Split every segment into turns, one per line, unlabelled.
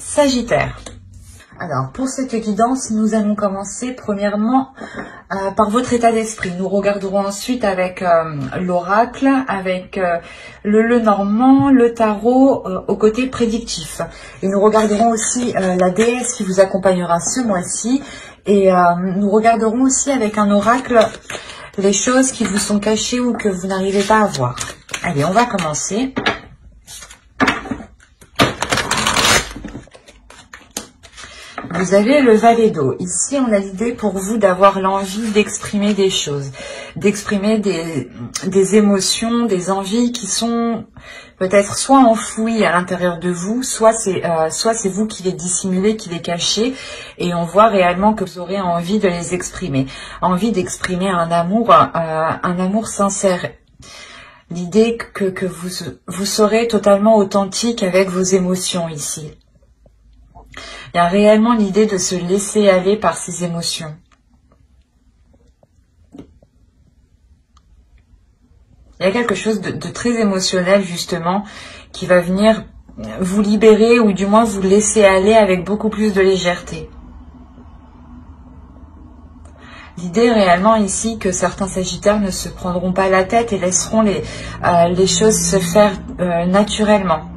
Sagittaire. Alors, pour cette guidance, nous allons commencer premièrement par votre état d'esprit. Nous regarderons ensuite avec l'oracle, avec le Lenormand, le tarot au côté prédictif. Et nous regarderons aussi la déesse qui vous accompagnera ce mois-ci. Et nous regarderons aussi avec un oracle les choses qui vous sont cachées ou que vous n'arrivez pas à voir. Allez, on va commencer. Vous avez le valet d'eau. Ici, on a l'idée pour vous d'avoir l'envie d'exprimer des choses, d'exprimer des émotions, des envies qui sont peut-être soit enfouies à l'intérieur de vous, soit c'est vous qui les dissimulez, qui les cachez, et on voit réellement que vous aurez envie de les exprimer. Envie d'exprimer un amour sincère. L'idée que vous serez totalement authentique avec vos émotions ici. Il y a réellement l'idée de se laisser aller par ses émotions. Il y a quelque chose de très émotionnel justement qui va venir vous libérer ou du moins vous laisser aller avec beaucoup plus de légèreté. L'idée réellement ici que certains sagittaires ne se prendront pas la tête et laisseront les choses se faire naturellement.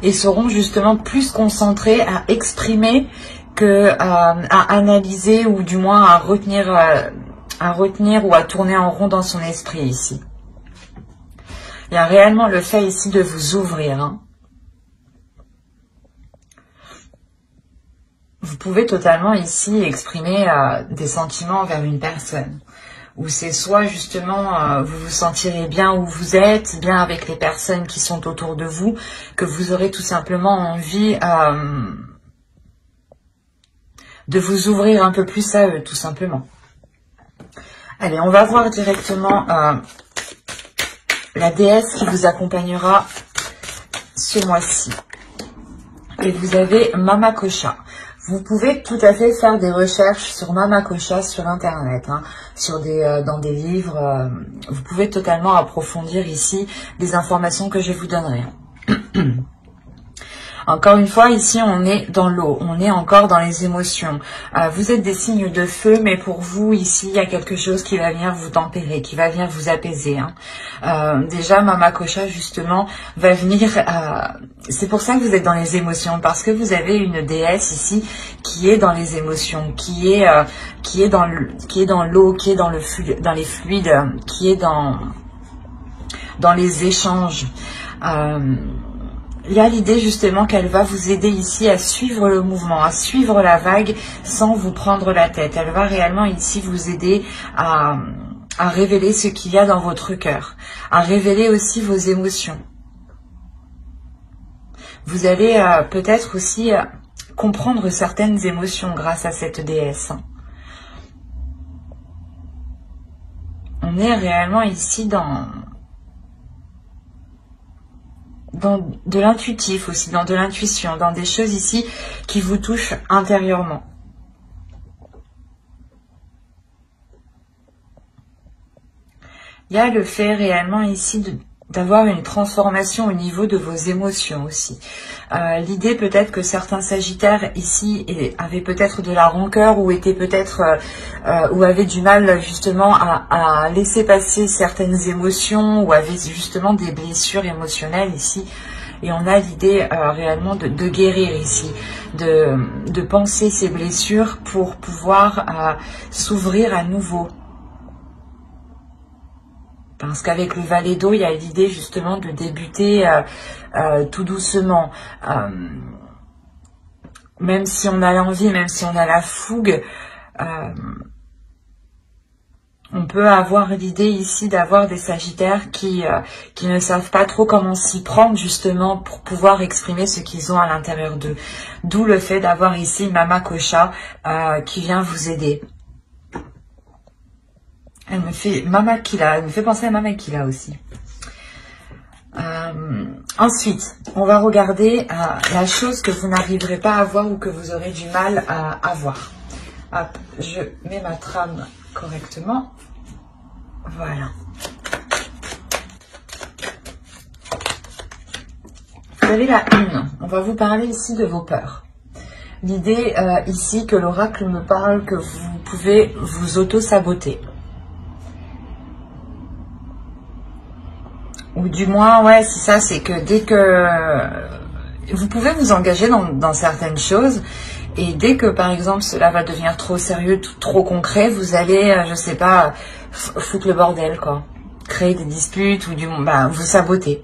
Et seront justement plus concentrés à exprimer que à analyser ou du moins à retenir ou à tourner en rond dans son esprit ici. Il y a réellement le fait ici de vous ouvrir. Hein. Vous pouvez totalement ici exprimer des sentiments envers une personne. Où c'est soit justement vous vous sentirez bien où vous êtes, bien avec les personnes qui sont autour de vous, que vous aurez tout simplement envie de vous ouvrir un peu plus à eux, tout simplement. Allez, on va voir directement la déesse qui vous accompagnera ce mois-ci. Et vous avez Mama Kosha. Vous pouvez tout à fait faire des recherches sur Mama Kosha sur Internet, hein, dans des livres. Vous pouvez totalement approfondir ici les informations que je vous donnerai. Encore une fois, ici, on est dans l'eau, on est encore dans les émotions. Vous êtes des signes de feu, mais pour vous, ici, il y a quelque chose qui va venir vous tempérer, qui va venir vous apaiser. Hein. Déjà, Mama Kosha, justement, va venir... c'est pour ça que vous êtes dans les émotions, parce que vous avez une déesse ici qui est dans les émotions, qui est dans l'eau, qui est dans les fluides, qui est dans les échanges. Il y a l'idée justement qu'elle va vous aider ici à suivre le mouvement, à suivre la vague sans vous prendre la tête. Elle va réellement ici vous aider à révéler ce qu'il y a dans votre cœur, à révéler aussi vos émotions. Vous allez peut-être aussi comprendre certaines émotions grâce à cette déesse. On est réellement ici dans de l'intuitif aussi, dans de l'intuition, dans des choses ici qui vous touchent intérieurement. Il y a le fait réellement ici d'avoir une transformation au niveau de vos émotions aussi. L'idée peut-être que certains sagittaires ici avaient peut-être de la rancœur ou étaient peut-être ou avaient du mal justement à laisser passer certaines émotions ou avaient justement des blessures émotionnelles ici. Et on a l'idée réellement de guérir ici, de penser ces blessures pour pouvoir s'ouvrir à nouveau. Parce qu'avec le valet d'eau, il y a l'idée justement de débuter tout doucement. Même si on a l'envie, même si on a la fougue, on peut avoir l'idée ici d'avoir des sagittaires qui ne savent pas trop comment s'y prendre justement pour pouvoir exprimer ce qu'ils ont à l'intérieur d'eux. D'où le fait d'avoir ici Mama Kosha qui vient vous aider. Elle me fait penser à Mama Kila aussi. Ensuite, on va regarder la chose que vous n'arriverez pas à voir ou que vous aurez du mal à voir. Hop, je mets ma trame correctement. Voilà. Vous avez la 1. On va vous parler ici de vos peurs. L'idée ici que l'oracle me parle que vous pouvez vous auto-saboter. Ou du moins, ouais, c'est ça, c'est que dès que vous pouvez vous engager dans certaines choses, et dès que, par exemple, cela va devenir trop sérieux, trop concret, vous allez, je sais pas, foutre le bordel, quoi. Créer des disputes ou vous saboter.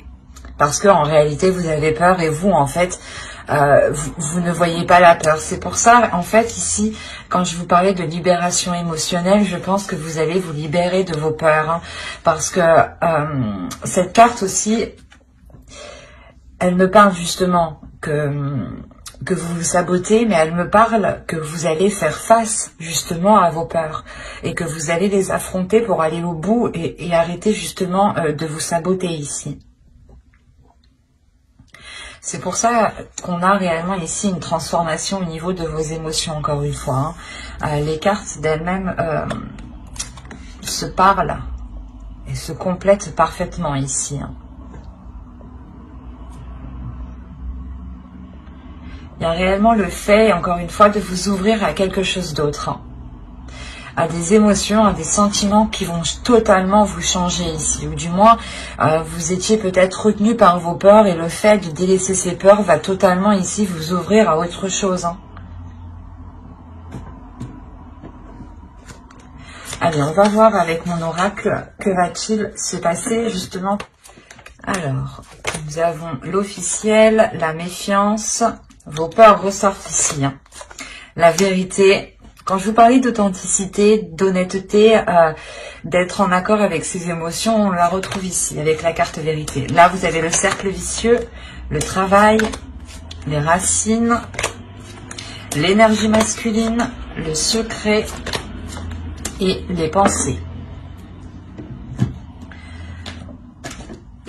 Parce que en réalité, vous avez peur et vous, en fait, vous ne voyez pas la peur. C'est pour ça, en fait, ici, quand je vous parlais de libération émotionnelle, je pense que vous allez vous libérer de vos peurs. Hein, parce que cette carte aussi, elle me parle justement que vous vous sabotez, mais elle me parle que vous allez faire face justement à vos peurs et que vous allez les affronter pour aller au bout et arrêter justement de vous saboter ici. C'est pour ça qu'on a réellement ici une transformation au niveau de vos émotions, encore une fois. Hein. Les cartes d'elles-mêmes se parlent et se complètent parfaitement ici. Hein. Il y a réellement le fait, encore une fois, de vous ouvrir à quelque chose d'autre. Hein. À des émotions, à des sentiments qui vont totalement vous changer ici. Ou du moins, vous étiez peut-être retenu par vos peurs et le fait de délaisser ces peurs va totalement ici vous ouvrir à autre chose. Hein. Allez, on va voir avec mon oracle que va-t-il se passer justement. Alors, nous avons l'officiel, la méfiance, vos peurs ressortent ici. Hein. La vérité. Quand je vous parlais d'authenticité, d'honnêteté, d'être en accord avec ses émotions, on la retrouve ici, avec la carte vérité. Là, vous avez le cercle vicieux, le travail, les racines, l'énergie masculine, le secret et les pensées.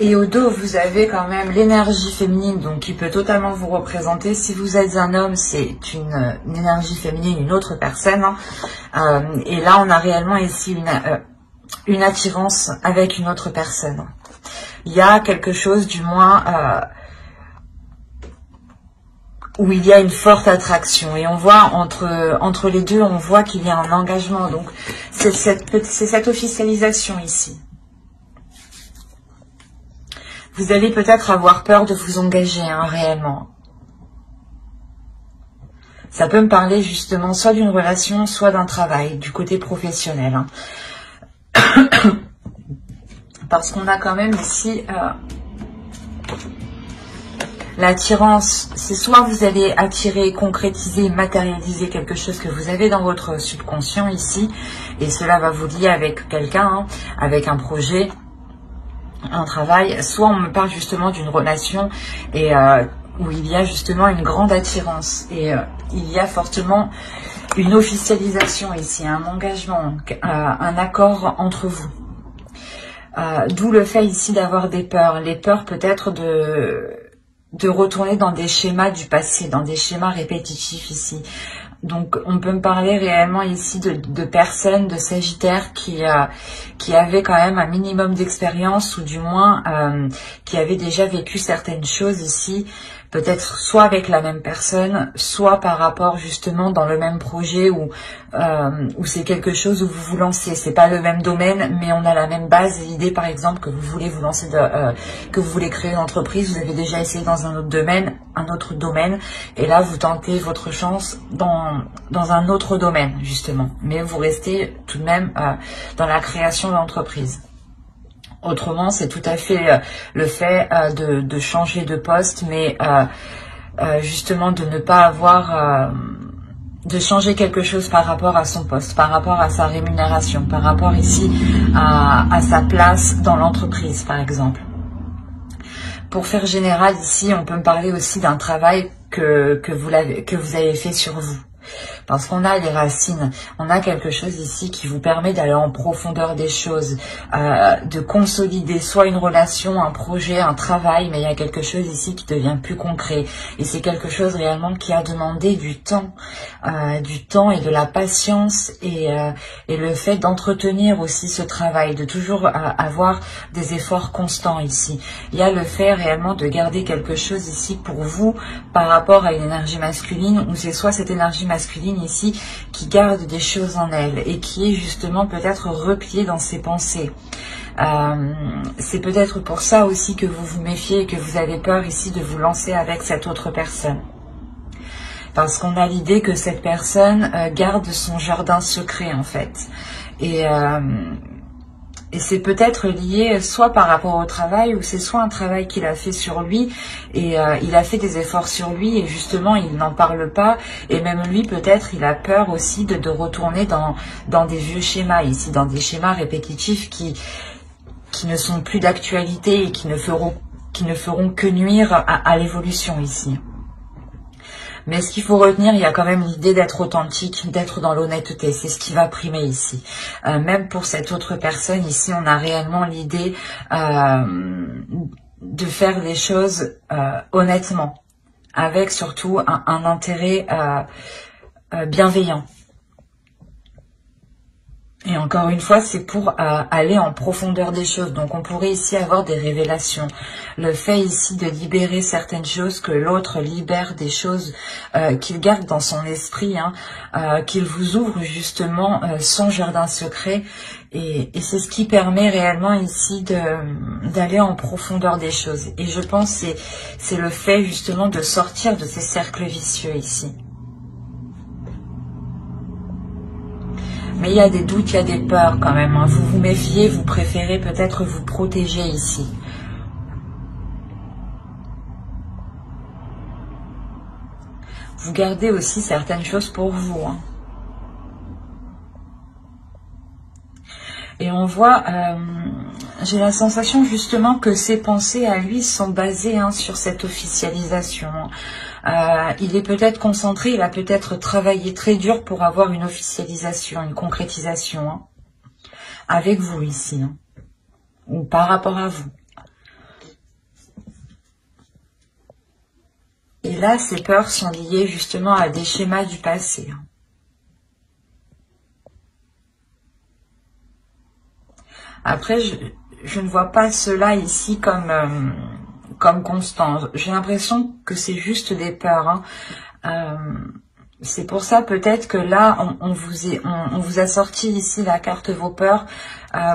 Et au dos, vous avez quand même l'énergie féminine, donc qui peut totalement vous représenter. Si vous êtes un homme, c'est une énergie féminine, une autre personne. Hein. Et là, on a réellement ici une attirance avec une autre personne. Il y a quelque chose, du moins, où il y a une forte attraction. Et on voit entre les deux, on voit qu'il y a un engagement. Donc, c'est cette officialisation ici. Vous allez peut-être avoir peur de vous engager, hein, réellement. Ça peut me parler justement soit d'une relation, soit d'un travail, du côté professionnel. Hein. Parce qu'on a quand même ici l'attirance. C'est soit vous allez attirer, concrétiser, matérialiser quelque chose que vous avez dans votre subconscient ici, et cela va vous lier avec quelqu'un, hein, avec un projet, un travail, soit on me parle justement d'une relation et où il y a justement une grande attirance et il y a fortement une officialisation ici, un engagement, un accord entre vous. D'où le fait ici d'avoir des peurs, les peurs peut-être de retourner dans des schémas du passé, dans des schémas répétitifs ici. Donc, on peut me parler réellement ici de personnes, de Sagittaires qui avaient quand même un minimum d'expérience ou du moins qui avaient déjà vécu certaines choses ici, peut-être soit avec la même personne, soit par rapport justement dans le même projet où c'est quelque chose où vous vous lancez. C'est pas le même domaine, mais on a la même base. L'idée, par exemple, que vous voulez vous lancer, que vous voulez créer une entreprise, vous avez déjà essayé dans un autre domaine, et là vous tentez votre chance dans un autre domaine justement, mais vous restez tout de même dans la création d'entreprise. Autrement, c'est tout à fait le fait de changer de poste, mais justement de ne pas avoir, de changer quelque chose par rapport à son poste, par rapport à sa rémunération, par rapport ici à sa place dans l'entreprise, par exemple. Pour faire général ici, on peut me parler aussi d'un travail que vous avez fait sur vous. parce qu'on a les racines, on a quelque chose ici qui vous permet d'aller en profondeur des choses, de consolider soit une relation, un projet, un travail, mais il y a quelque chose ici qui devient plus concret. Et c'est quelque chose réellement qui a demandé du temps et de la patience et le fait d'entretenir aussi ce travail, de toujours avoir des efforts constants ici. Il y a le fait réellement de garder quelque chose ici pour vous par rapport à une énergie masculine, où c'est soit cette énergie masculine ici qui garde des choses en elle et qui est justement peut-être repliée dans ses pensées. C'est peut-être pour ça aussi que vous vous méfiez et que vous avez peur ici de vous lancer avec cette autre personne. Parce qu'on a l'idée que cette personne garde son jardin secret en fait. Et c'est peut-être lié soit par rapport au travail, ou c'est soit un travail qu'il a fait sur lui, et il a fait des efforts sur lui, et justement il n'en parle pas, et même lui peut-être il a peur aussi de retourner dans des vieux schémas ici, dans des schémas répétitifs qui ne sont plus d'actualité et qui ne feront que nuire à l'évolution ici. Mais ce qu'il faut retenir, il y a quand même l'idée d'être authentique, d'être dans l'honnêteté. C'est ce qui va primer ici. Même pour cette autre personne, ici, on a réellement l'idée de faire les choses honnêtement, avec surtout un intérêt bienveillant. Et encore une fois, c'est pour aller en profondeur des choses. Donc, on pourrait ici avoir des révélations. Le fait ici de libérer certaines choses, que l'autre libère des choses qu'il garde dans son esprit, qu'il vous ouvre justement son jardin secret. Et c'est ce qui permet réellement ici d'aller en profondeur des choses. Et je pense que c'est le fait justement de sortir de ces cercles vicieux ici. Mais il y a des doutes, il y a des peurs quand même. Vous vous méfiez, vous préférez peut-être vous protéger ici. Vous gardez aussi certaines choses pour vous. Et on voit, j'ai la sensation justement que ses pensées à lui sont basées sur cette officialisation. Il est peut-être concentré, il a peut-être travaillé très dur pour avoir une officialisation, une concrétisation avec vous ici, ou par rapport à vous. Et là, ces peurs sont liées justement à des schémas du passé. Après, je ne vois pas cela ici comme constant. J'ai l'impression que c'est juste des peurs. C'est pour ça peut-être que là, on vous a sorti ici la carte vos peurs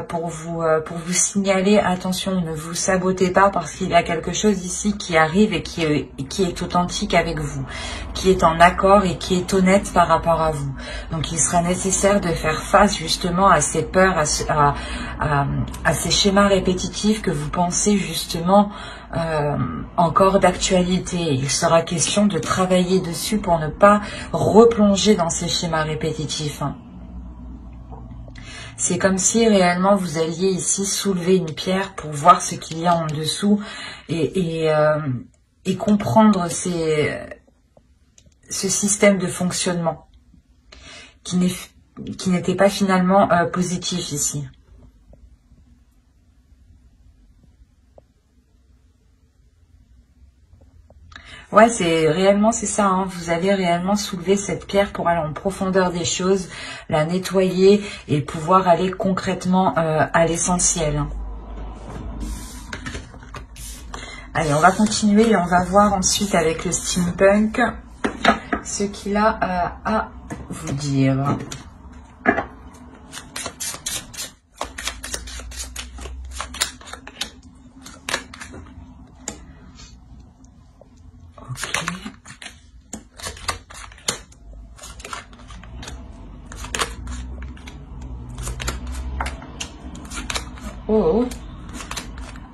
pour vous signaler, attention, ne vous sabotez pas parce qu'il y a quelque chose ici qui arrive et qui est authentique avec vous, qui est en accord et qui est honnête par rapport à vous. Donc il sera nécessaire de faire face justement à ces peurs, à ces schémas répétitifs que vous pensez justement encore d'actualité. Il sera question de travailler dessus pour ne pas replonger dans ces schémas répétitifs. C'est comme si réellement vous alliez ici soulever une pierre pour voir ce qu'il y a en dessous et comprendre ce système de fonctionnement qui n'était pas finalement positif ici. Ouais, c'est ça, vous allez réellement soulever cette pierre pour aller en profondeur des choses, la nettoyer et pouvoir aller concrètement à l'essentiel. Allez, on va continuer et on va voir ensuite avec le steampunk ce qu'il a à vous dire.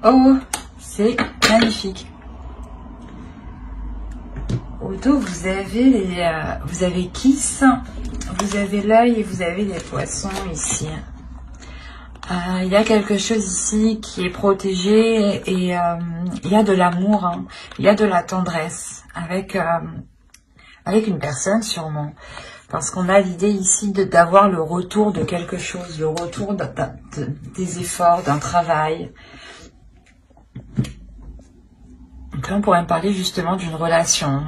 Oh, c'est magnifique. Au dos, vous avez Kiss, vous avez l'œil et vous avez les poissons ici. Il y a quelque chose ici qui est protégé et il y a de l'amour, il y a de la tendresse avec Avec une personne sûrement. Parce qu'on a l'idée ici d'avoir le retour de quelque chose, le retour des efforts, d'un travail. Donc là, on pourrait me parler justement d'une relation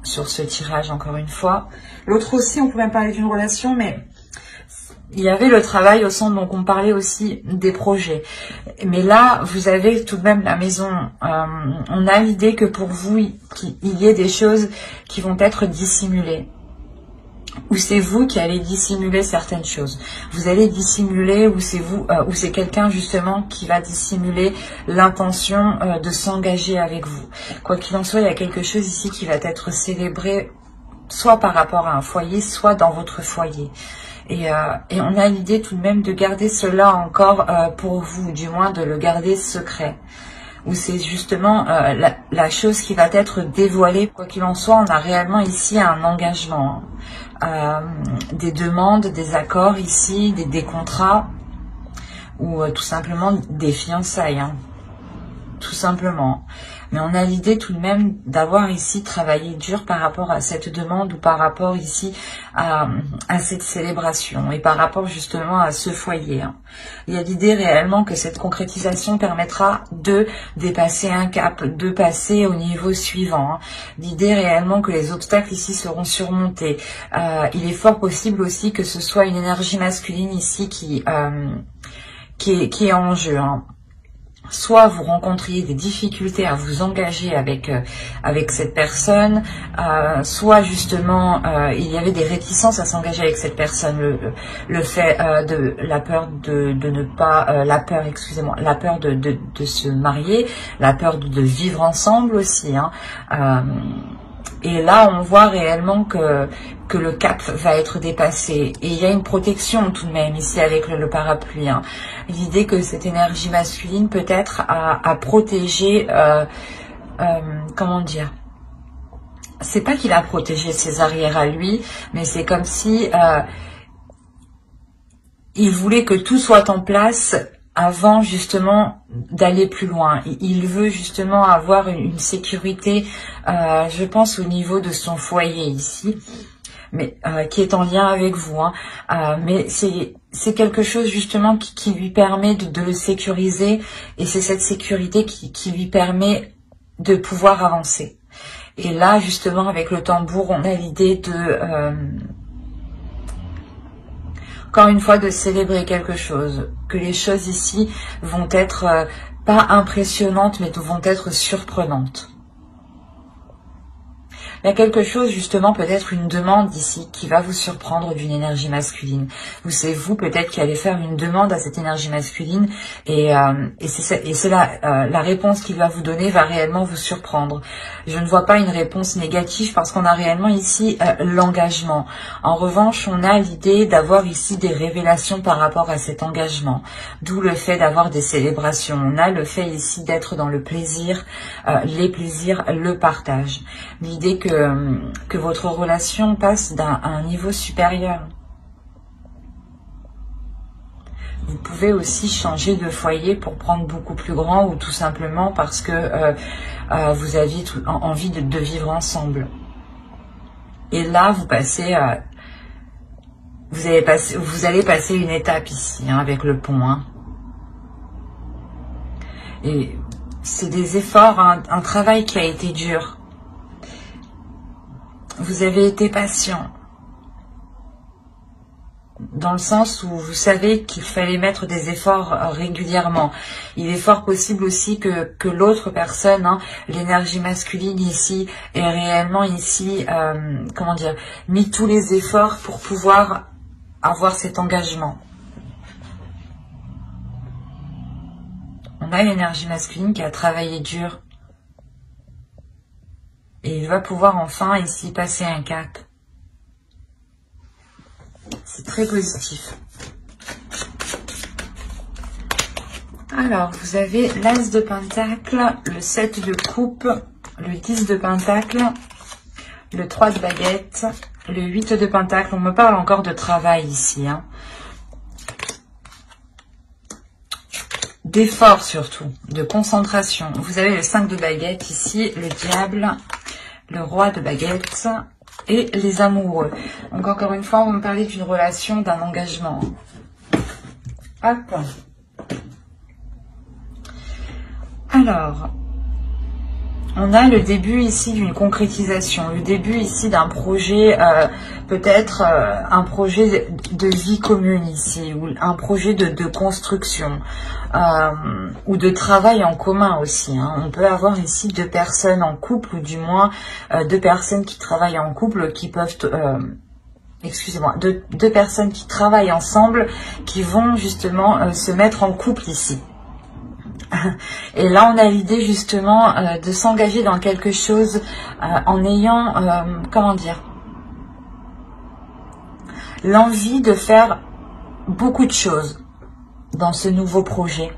sur ce tirage, encore une fois. L'autre aussi, on pourrait me parler d'une relation, mais il y avait le travail au centre, donc on parlait aussi des projets. Mais là, vous avez tout de même la maison. On a l'idée que pour vous, il y ait des choses qui vont être dissimulées. Ou c'est vous qui allez dissimuler certaines choses. Vous allez dissimuler, ou c'est vous, ou c'est quelqu'un justement qui va dissimuler l'intention de s'engager avec vous. Quoi qu'il en soit, il y a quelque chose ici qui va être célébré, soit par rapport à un foyer, soit dans votre foyer. Et on a l'idée tout de même de garder cela encore pour vous, du moins de le garder secret. Ou c'est justement la chose qui va être dévoilée. Quoi qu'il en soit, on a réellement ici un engagement. Des demandes, des accords ici, des contrats, ou tout simplement des fiançailles. Hein. Tout simplement. Mais on a l'idée tout de même d'avoir ici travaillé dur par rapport à cette demande ou par rapport ici à cette célébration et par rapport justement à ce foyer. Hein. Il y a l'idée réellement que cette concrétisation permettra de dépasser un cap, de passer au niveau suivant. Hein. L'idée réellement que les obstacles ici seront surmontés. Il est fort possible aussi que ce soit une énergie masculine ici qui est en jeu. Hein. Soit vous rencontriez des difficultés à vous engager avec cette personne, soit justement il y avait des réticences à s'engager avec cette personne, le fait de la peur de ne pas la peur de se marier, la peur de vivre ensemble aussi. Hein. Et là, on voit réellement que le cap va être dépassé. Et il y a une protection tout de même ici avec le parapluie. Hein. L'idée que cette énergie masculine peut-être a protégé, comment dire, c'est pas qu'il a protégé ses arrières à lui, mais c'est comme si il voulait que tout soit en place avant justement d'aller plus loin. Il veut justement avoir une sécurité, je pense au niveau de son foyer ici, mais qui est en lien avec vous. Hein. Mais c'est quelque chose justement qui lui permet de le sécuriser, et c'est cette sécurité qui lui permet de pouvoir avancer. Et là justement avec le tambour, on a l'idée de encore une fois de célébrer quelque chose, que les choses ici vont être pas impressionnantes, mais vont être surprenantes. Il y a quelque chose justement, peut-être une demande ici qui va vous surprendre d'une énergie masculine. C'est vous peut-être qui allez faire une demande à cette énergie masculine, et c'est la réponse qu'il va vous donner va réellement vous surprendre. Je ne vois pas une réponse négative parce qu'on a réellement ici l'engagement. En revanche, on a l'idée d'avoir ici des révélations par rapport à cet engagement. D'où le fait d'avoir des célébrations. On a le fait ici d'être dans le plaisir, les plaisirs, le partage. L'idée que votre relation passe à un niveau supérieur. Vous pouvez aussi changer de foyer pour prendre beaucoup plus grand, ou tout simplement parce que vous aviez envie de vivre ensemble. Et là, vous allez passer une étape ici, hein, avec le pont. Hein. Et c'est des efforts, hein, un travail qui a été dur. Vous avez été patient, dans le sens où vous savez qu'il fallait mettre des efforts régulièrement. Il est fort possible aussi que l'autre personne, hein, l'énergie masculine ici, ait réellement ici, comment dire, mis tous les efforts pour pouvoir avoir cet engagement. On a l'énergie masculine qui a travaillé dur. Et il va pouvoir enfin ici passer un cap. C'est très positif. Alors, vous avez l'As de Pentacle, le 7 de coupe, le 10 de Pentacle, le 3 de baguette, le 8 de Pentacle. On me parle encore de travail ici. Hein. D'effort surtout, de concentration. Vous avez le 5 de baguette ici, le diable, le roi de baguette, et les amoureux. Donc encore une fois, on va me parler d'une relation, d'un engagement. Hop. Alors, on a le début ici d'une concrétisation, le début ici d'un projet, peut-être un projet de vie commune ici, ou un projet de construction, ou de travail en commun aussi. Hein. On peut avoir ici deux personnes en couple, ou du moins deux personnes qui travaillent en couple, qui peuvent... excusez-moi, deux personnes qui travaillent ensemble, qui vont justement se mettre en couple ici. Et là, on a l'idée justement de s'engager dans quelque chose en ayant, comment dire, l'envie de faire beaucoup de choses dans ce nouveau projet.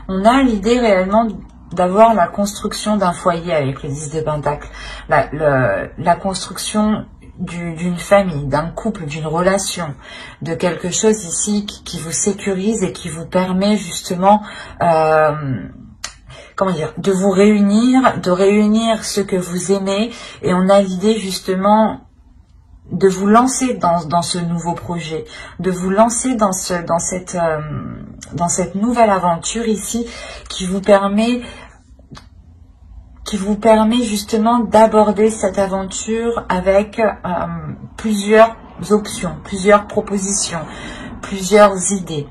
On a l'idée réellement d'avoir la construction d'un foyer avec le 10 de Pentacle, la construction d'une famille, d'un couple, d'une relation, de quelque chose ici qui vous sécurise et qui vous permet justement, comment dire, de vous réunir, de réunir ce que vous aimez. Et on a l'idée justement de vous lancer dans ce nouveau projet, de vous lancer dans cette nouvelle aventure ici qui vous permet justement d'aborder cette aventure avec plusieurs options, plusieurs propositions, plusieurs idées.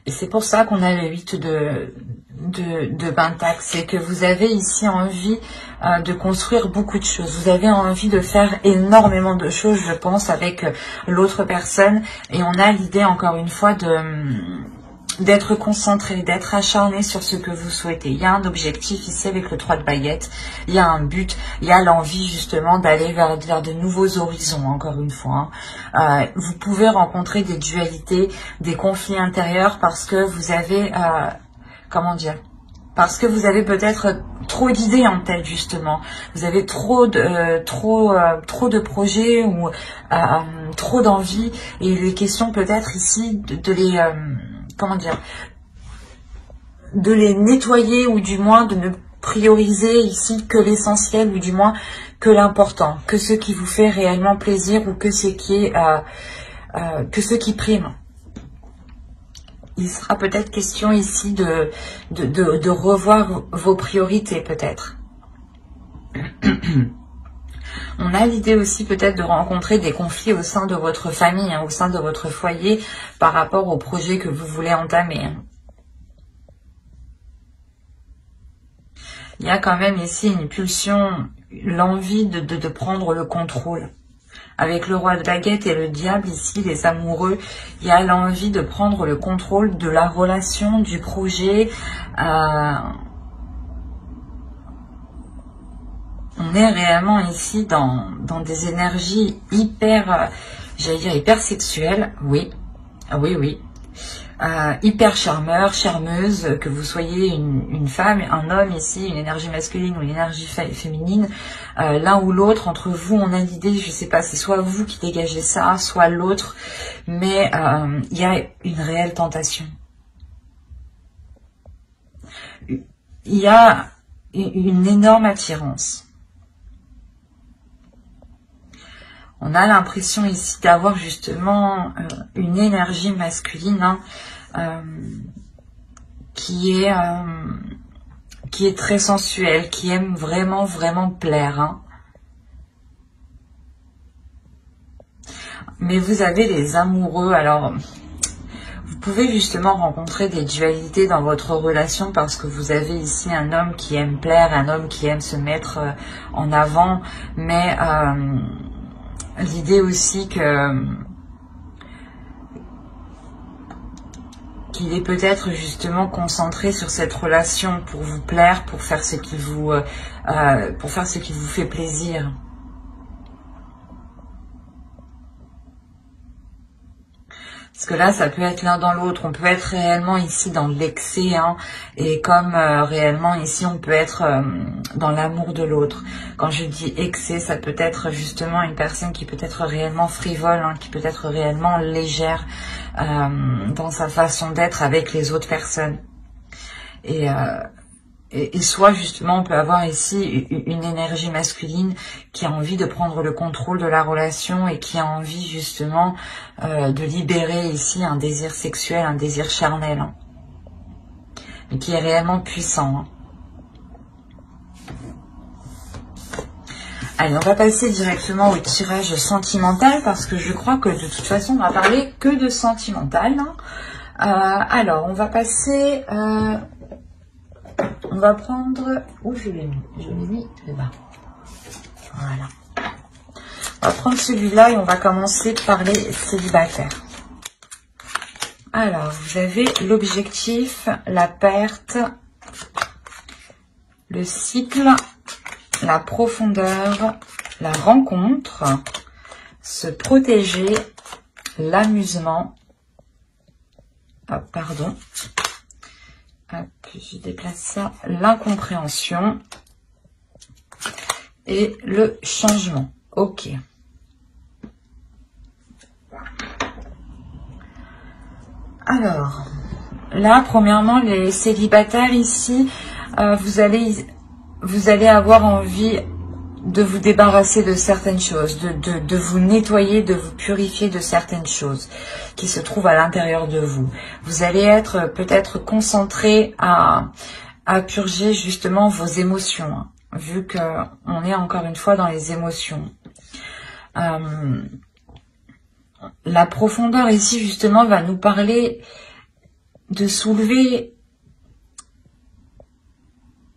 Et c'est pour ça qu'on a le 8 de Pentacle, c'est que vous avez ici envie de construire beaucoup de choses. Vous avez envie de faire énormément de choses, je pense, avec l'autre personne. Et on a l'idée, encore une fois, d'être concentré, d'être acharné sur ce que vous souhaitez. Il y a un objectif ici avec le 3 de baguettes, il y a un but, il y a l'envie justement d'aller vers de nouveaux horizons, encore une fois. Vous pouvez rencontrer des dualités, des conflits intérieurs parce que vous avez, comment dire, parce que vous avez peut-être trop d'idées en tête justement. Vous avez trop de projets ou trop d'envies et il est question peut-être ici de les... comment dire, de les nettoyer ou du moins de ne prioriser ici que l'essentiel ou du moins que l'important, que ce qui vous fait réellement plaisir ou que ce qui prime. Il sera peut-être question ici de revoir vos priorités peut-être. On a l'idée aussi peut-être de rencontrer des conflits au sein de votre famille, hein, au sein de votre foyer, par rapport au projet que vous voulez entamer. Hein. Il y a quand même ici une pulsion, l'envie de prendre le contrôle. Avec le roi de baguette et le diable ici, les amoureux, il y a l'envie de prendre le contrôle de la relation, du projet. On est réellement ici dans des énergies hyper, j'allais dire hyper sexuelles, oui, oui. Hyper charmeur, charmeuse, que vous soyez une femme, un homme ici, une énergie masculine ou une énergie féminine, l'un ou l'autre, entre vous, on a l'idée, je sais pas, c'est soit vous qui dégagez ça, soit l'autre, mais il y a une réelle tentation. Il y a une énorme attirance. On a l'impression ici d'avoir justement une énergie masculine hein, qui est très sensuelle, qui aime vraiment plaire. Hein. Mais vous avez les amoureux, alors vous pouvez justement rencontrer des dualités dans votre relation parce que vous avez ici un homme qui aime plaire, un homme qui aime se mettre en avant, mais... l'idée aussi qu'il est peut-être justement concentré sur cette relation pour vous plaire, pour faire ce qui vous fait plaisir. Parce que là, ça peut être l'un dans l'autre. On peut être réellement ici dans l'excès, hein, et comme réellement ici, on peut être dans l'amour de l'autre. Quand je dis excès, ça peut être justement une personne qui peut être réellement frivole, hein, qui peut être réellement légère dans sa façon d'être avec les autres personnes. Et et soit justement on peut avoir ici une énergie masculine qui a envie de prendre le contrôle de la relation et qui a envie justement de libérer ici un désir sexuel, un désir charnel, hein, et qui est réellement puissant. Hein. Allez, on va passer directement au tirage sentimental parce que je crois que de toute façon on va parler que de sentimental. Hein. Alors, on va passer... on va prendre... Où je l'ai mis? Je l'ai mis là-bas. Voilà. On va prendre celui-là et on va commencer par les célibataires. Alors, vous avez l'objectif, la perte, le cycle, la profondeur, la rencontre, se protéger, l'amusement. Ah, pardon. Hop, je déplace ça. L'incompréhension et le changement. Ok. Alors, là, premièrement, les célibataires ici, vous allez avoir envie de vous débarrasser de certaines choses, de vous nettoyer, de vous purifier de certaines choses qui se trouvent à l'intérieur de vous. Vous allez être peut-être concentré à purger justement vos émotions, hein, vu qu'on est encore une fois dans les émotions. La profondeur ici justement va nous parler de soulever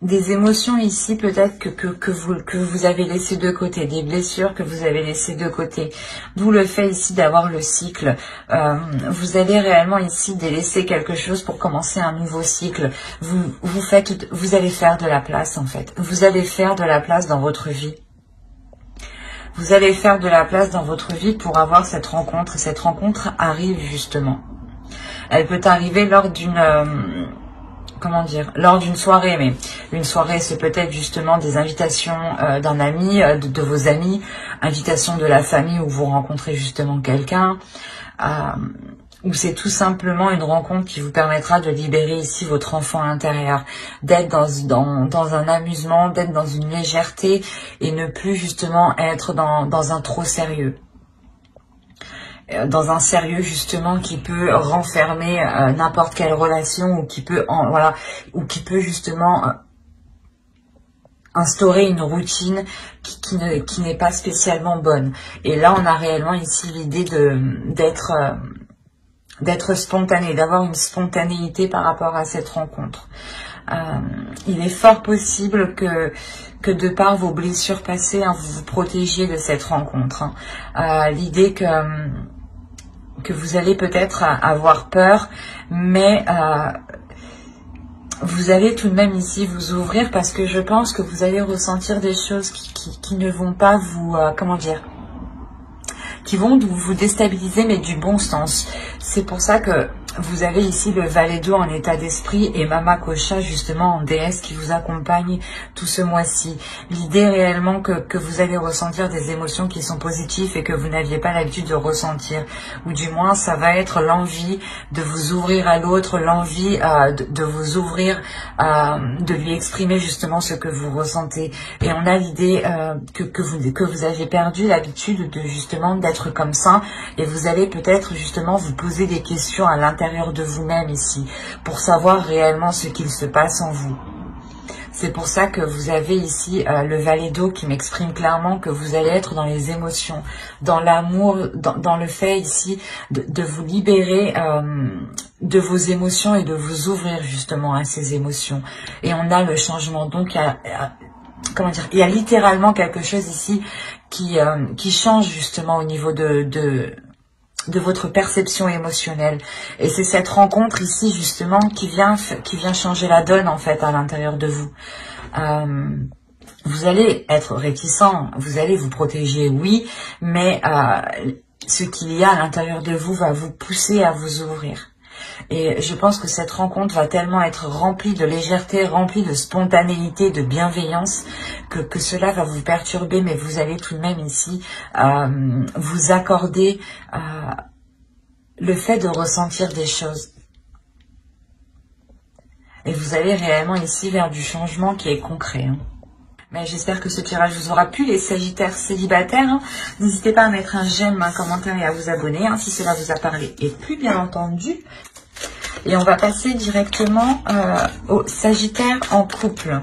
des émotions ici peut-être que vous avez laissé de côté, des blessures que vous avez laissées de côté. D'où le fait ici d'avoir le cycle. Vous allez réellement ici délaisser quelque chose pour commencer un nouveau cycle. Vous allez faire de la place en fait. Vous allez faire de la place dans votre vie. Vous allez faire de la place dans votre vie pour avoir cette rencontre. Cette rencontre arrive justement. Elle peut arriver lors d'une... comment dire, lors d'une soirée, mais une soirée c'est peut-être justement des invitations d'un ami, de vos amis, invitations de la famille où vous rencontrez justement quelqu'un, ou c'est tout simplement une rencontre qui vous permettra de libérer ici votre enfant intérieur, d'être dans un amusement, d'être dans une légèreté et ne plus justement être dans un trop sérieux. Dans un sérieux justement qui peut renfermer n'importe quelle relation ou qui peut justement instaurer une routine qui n'est pas spécialement bonne. Et là on a réellement ici l'idée d'être spontané, d'avoir une spontanéité par rapport à cette rencontre. Il est fort possible que de par vos blessures passées, hein, vous vous protégiez de cette rencontre. Hein. L'idée que vous allez peut-être avoir peur, mais vous allez tout de même ici vous ouvrir parce que je pense que vous allez ressentir des choses qui ne vont pas vous, comment dire, qui vont vous déstabiliser, mais du bon sens. C'est pour ça que vous avez ici le valet d'eau en état d'esprit et Mama Kocha justement en déesse qui vous accompagne tout ce mois-ci. L'idée réellement que vous allez ressentir des émotions qui sont positives et que vous n'aviez pas l'habitude de ressentir. Ou du moins ça va être l'envie de vous ouvrir à l'autre, l'envie de vous ouvrir, de lui exprimer justement ce que vous ressentez. Et on a l'idée que vous avez perdu l'habitude de justement d'être comme ça et vous allez peut-être justement vous poser des questions à l'intérieur de vous-même ici, pour savoir réellement ce qu'il se passe en vous. C'est pour ça que vous avez ici le valet d'eau qui m'exprime clairement que vous allez être dans les émotions, dans l'amour, dans le fait ici de vous libérer de vos émotions et de vous ouvrir justement à ces émotions. Et on a le changement, donc comment dire, il y a littéralement quelque chose ici qui change justement au niveau de votre perception émotionnelle. Et c'est cette rencontre ici justement qui vient changer la donne en fait à l'intérieur de vous. Vous allez être réticent, vous allez vous protéger, oui, mais ce qu'il y a à l'intérieur de vous va vous pousser à vous ouvrir. Et je pense que cette rencontre va tellement être remplie de légèreté, remplie de spontanéité, de bienveillance, que cela va vous perturber, mais vous allez tout de même ici vous accorder le fait de ressentir des choses. Et vous allez réellement ici vers du changement qui est concret. Hein. Mais j'espère que ce tirage vous aura plu, les Sagittaires célibataires. Hein. N'hésitez pas à mettre un j'aime, un commentaire et à vous abonner hein, si cela vous a parlé et plu, bien entendu. Et on va passer directement aux Sagittaires en couple.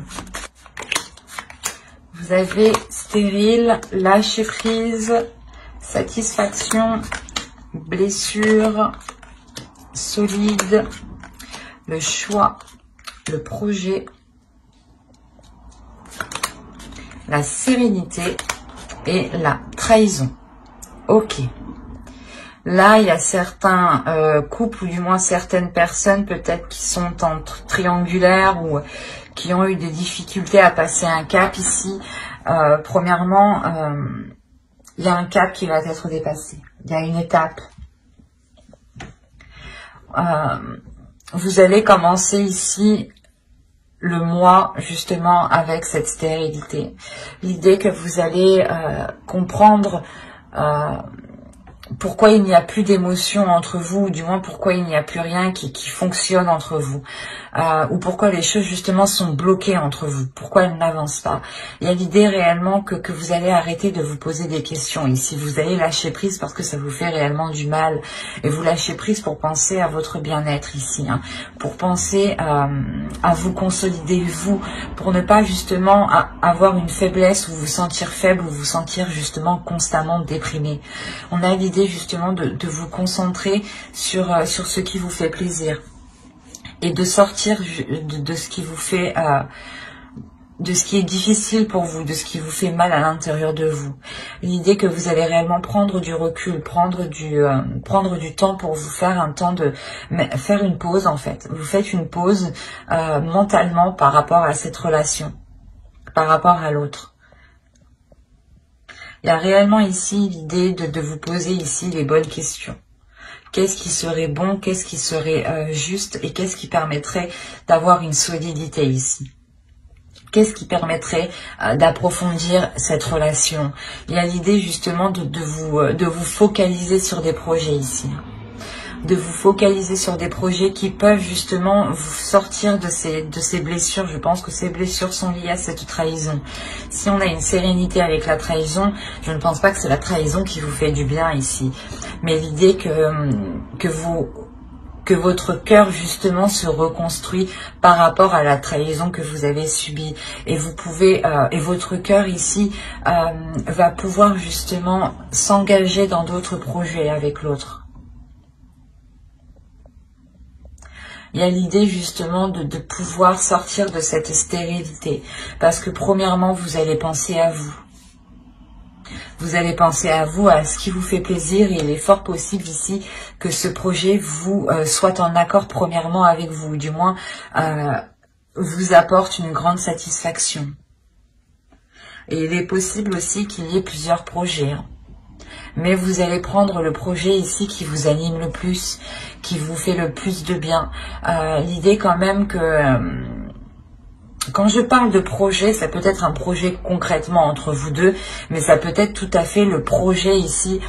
Vous avez stérile, lâcher prise, satisfaction, blessure, solide, le choix, le projet, la sérénité et la trahison. Ok. Là, il y a certains couples, ou du moins certaines personnes peut-être qui sont en triangulaire ou qui ont eu des difficultés à passer un cap ici. Premièrement, il y a un cap qui va être dépassé. Il y a une étape. Vous allez commencer ici le mois justement avec cette stérilité. L'idée que vous allez comprendre pourquoi il n'y a plus d'émotion entre vous, ou du moins pourquoi il n'y a plus rien qui fonctionne entre vous, ou pourquoi les choses justement sont bloquées entre vous, pourquoi elles n'avancent pas. Il y a l'idée réellement que vous allez arrêter de vous poser des questions ici, vous allez lâcher prise parce que ça vous fait réellement du mal, et vous lâchez prise pour penser à votre bien-être ici, hein, pour penser à vous consolider vous, pour ne pas justement avoir une faiblesse ou vous sentir faible ou vous sentir justement constamment déprimé. On a l'idée justement de vous concentrer sur ce qui vous fait plaisir et de sortir de ce qui vous fait de ce qui est difficile pour vous, de ce qui vous fait mal à l'intérieur de vous. L'idée que vous allez réellement prendre du recul, prendre du temps pour vous faire un temps de faire une pause en fait. Vous faites une pause mentalement par rapport à cette relation, par rapport à l'autre. Il y a réellement ici l'idée de vous poser ici les bonnes questions. Qu'est-ce qui serait bon, qu'est-ce qui serait juste et qu'est-ce qui permettrait d'avoir une solidité ici? Qu'est-ce qui permettrait d'approfondir cette relation? Il y a l'idée justement de vous focaliser sur des projets ici. De vous focaliser sur des projets qui peuvent justement vous sortir de ces blessures. Je pense que ces blessures sont liées à cette trahison. Si on a une sérénité avec la trahison, je ne pense pas que c'est la trahison qui vous fait du bien ici. Mais l'idée que votre cœur justement se reconstruit par rapport à la trahison que vous avez subie. Et vous pouvez, et votre cœur ici va pouvoir justement s'engager dans d'autres projets avec l'autre. Il y a l'idée justement de pouvoir sortir de cette stérilité. Parce que premièrement, vous allez penser à vous. Vous allez penser à vous, à ce qui vous fait plaisir. Et il est fort possible ici que ce projet vous soit en accord premièrement avec vous. Du moins, vous apporte une grande satisfaction. Et il est possible aussi qu'il y ait plusieurs projets. Hein. Mais vous allez prendre le projet ici qui vous anime le plus, qui vous fait le plus de bien. L'idée quand même que quand je parle de projet, ça peut être un projet concrètement entre vous deux, mais ça peut être tout à fait le projet ici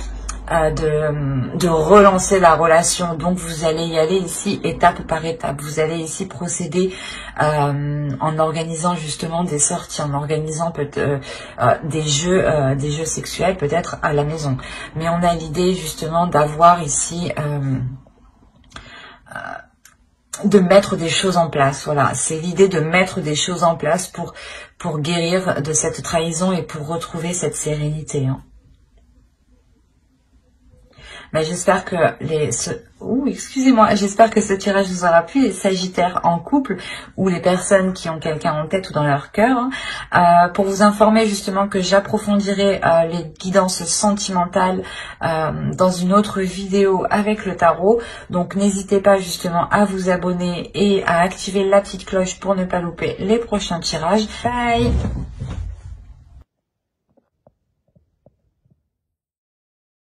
de relancer la relation. Donc vous allez y aller ici étape par étape. Vous allez ici procéder en organisant justement des sorties, en organisant des jeux sexuels peut-être à la maison. Mais on a l'idée justement d'avoir ici de mettre des choses en place. Voilà, c'est l'idée de mettre des choses en place pour guérir de cette trahison et pour retrouver cette sérénité. Hein. Mais j'espère que j'espère que ce tirage vous aura plu, les Sagittaires en couple ou les personnes qui ont quelqu'un en tête ou dans leur cœur. Pour vous informer justement que j'approfondirai les guidances sentimentales dans une autre vidéo avec le tarot. Donc n'hésitez pas justement à vous abonner et à activer la petite cloche pour ne pas louper les prochains tirages. Bye!